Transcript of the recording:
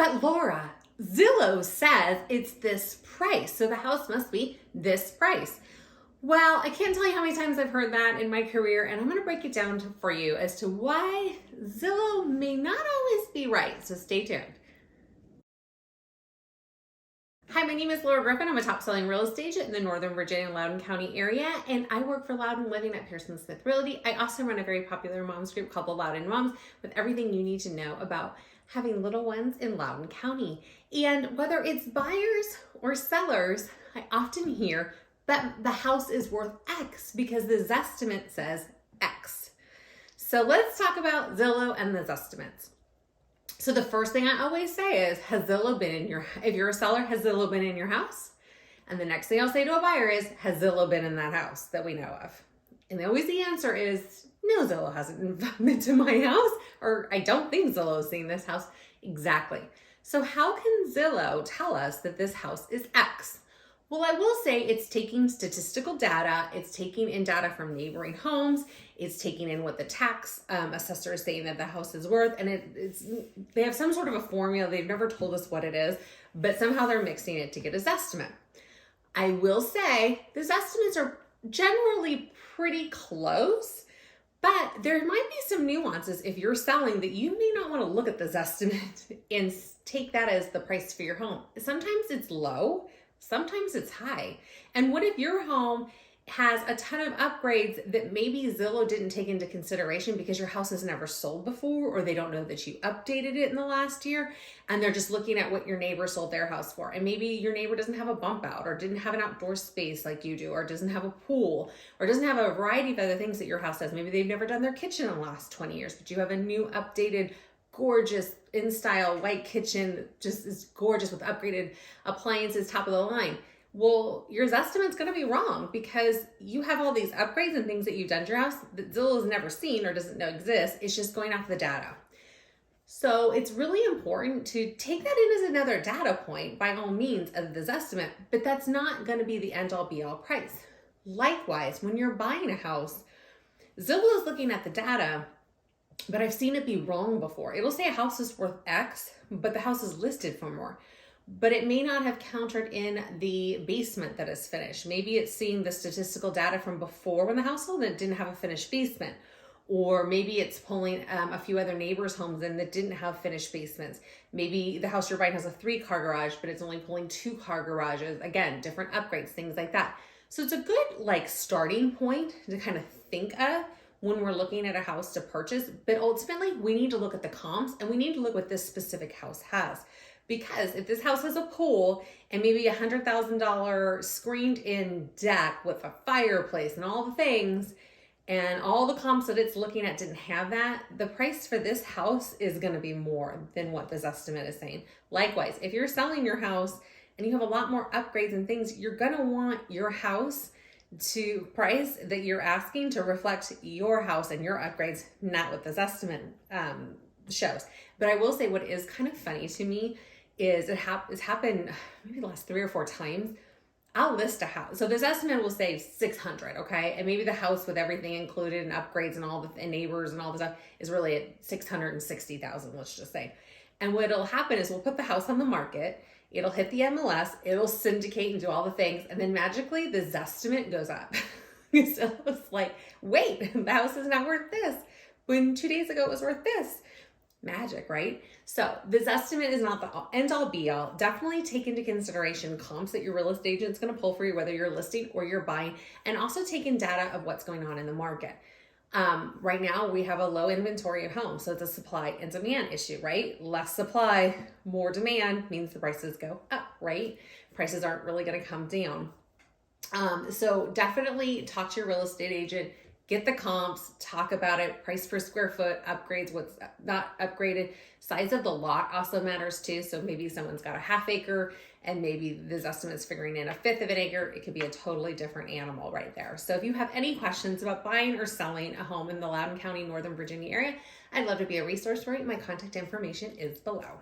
But Laura, Zillow says it's this price, so the house must be this price. Well, I can't tell you how many times I've heard that in my career, and I'm going to break it down for you as to why Zillow may not always be right, so stay tuned. Hi, my name is Laura Griffin. I'm a top-selling real estate agent in the Northern Virginia and Loudoun County area, and I work for Loudoun Living at Pearson Realty. I also run a very popular moms group called the Loudoun Moms with everything you need to know about having little ones in Loudoun County. And whether it's buyers or sellers, I often hear that the house is worth X because the Zestimate says X. So let's talk about Zillow and the Zestimates. So the first thing I always say is, has Zillow been in your, if you're a seller, has Zillow been in your house? And the next thing I'll say to a buyer is, has Zillow been in that house that we know of? And always the answer is, no, Zillow hasn't been to my house, or I don't think Zillow's seen this house. Exactly. So how can Zillow tell us that this house is X? Well, I will say it's taking statistical data, it's taking in data from neighboring homes, it's taking in what the tax assessor is saying that the house is worth, and they have some sort of a formula. They've never told us what it is, but somehow they're mixing it to get a Zestimate. I will say the Zestimates are generally pretty close, but there might be some nuances if you're selling that you may not want to look at the Zestimate and take that as the price for your home. Sometimes it's low. Sometimes it's high. And what if your home has a ton of upgrades that maybe Zillow didn't take into consideration because your house has never sold before, or they don't know that you updated it in the last year, and they're just looking at what your neighbor sold their house for. And maybe your neighbor doesn't have a bump out, or didn't have an outdoor space like you do, or doesn't have a pool, or doesn't have a variety of other things that your house has. Maybe they've never done their kitchen in the last 20 years, but you have a new updated gorgeous in-style white kitchen, just is gorgeous with upgraded appliances, top of the line. Well, your Zestimate's going to be wrong because you have all these upgrades and things that you've done to your house that Zillow has never seen or doesn't know exist. It's just going off the data. So it's really important to take that in as another data point, by all means, of the Zestimate, but that's not going to be the end-all be-all price. Likewise, when you're buying a house, Zillow is looking at the data, but I've seen it be wrong before. It'll say a house is worth X, but the house is listed for more. But it may not have countered in the basement that is finished. Maybe it's seeing the statistical data from before when the house sold and it didn't have a finished basement. Or maybe it's pulling a few other neighbors' homes in that didn't have finished basements. Maybe the house you're buying has a 3-car garage, but it's only pulling 2-car garages. Again, different upgrades, things like that. So it's a good starting point to kind of think of when we're looking at a house to purchase, but ultimately we need to look at the comps and we need to look what this specific house has. Because if this house has a pool and maybe $100,000 screened in deck with a fireplace and all the things, and all the comps that it's looking at didn't have that, the price for this house is going to be more than what this estimate is saying. Likewise, if you're selling your house and you have a lot more upgrades and things, you're going to want your house to price that you're asking to reflect your house and your upgrades, not what this estimate shows. But I will say what is kind of funny to me is it's happened maybe the last 3 or 4 times. I'll list a house. So this estimate will say 600, okay? And maybe the house with everything included and upgrades and all the and neighbors and all the stuff is really at 660,000, let's just say. And what'll happen is we'll put the house on the market. It'll hit the MLS, it'll syndicate and do all the things, and then magically the Zestimate goes up. So it's like, wait, the house is not worth this, when 2 days ago it was worth this. Magic, right? So the Zestimate is not the end-all be-all. Definitely take into consideration comps that your real estate agent's going to pull for you, whether you're listing or you're buying, and also take in data of what's going on in the market. Right now we have a low inventory of homes, so it's a supply and demand issue, right? Less supply, more demand means the prices go up, right? Prices aren't really going to come down. So definitely talk to your real estate agent, get the comps, talk about it, price per square foot, upgrades, what's not upgraded. Size of the lot also matters too. So maybe someone's got a 1/2 acre and maybe this estimate's figuring in 1/5 of an acre. It could be a totally different animal right there. So if you have any questions about buying or selling a home in the Loudoun County, Northern Virginia area, I'd love to be a resource for you. My contact information is below.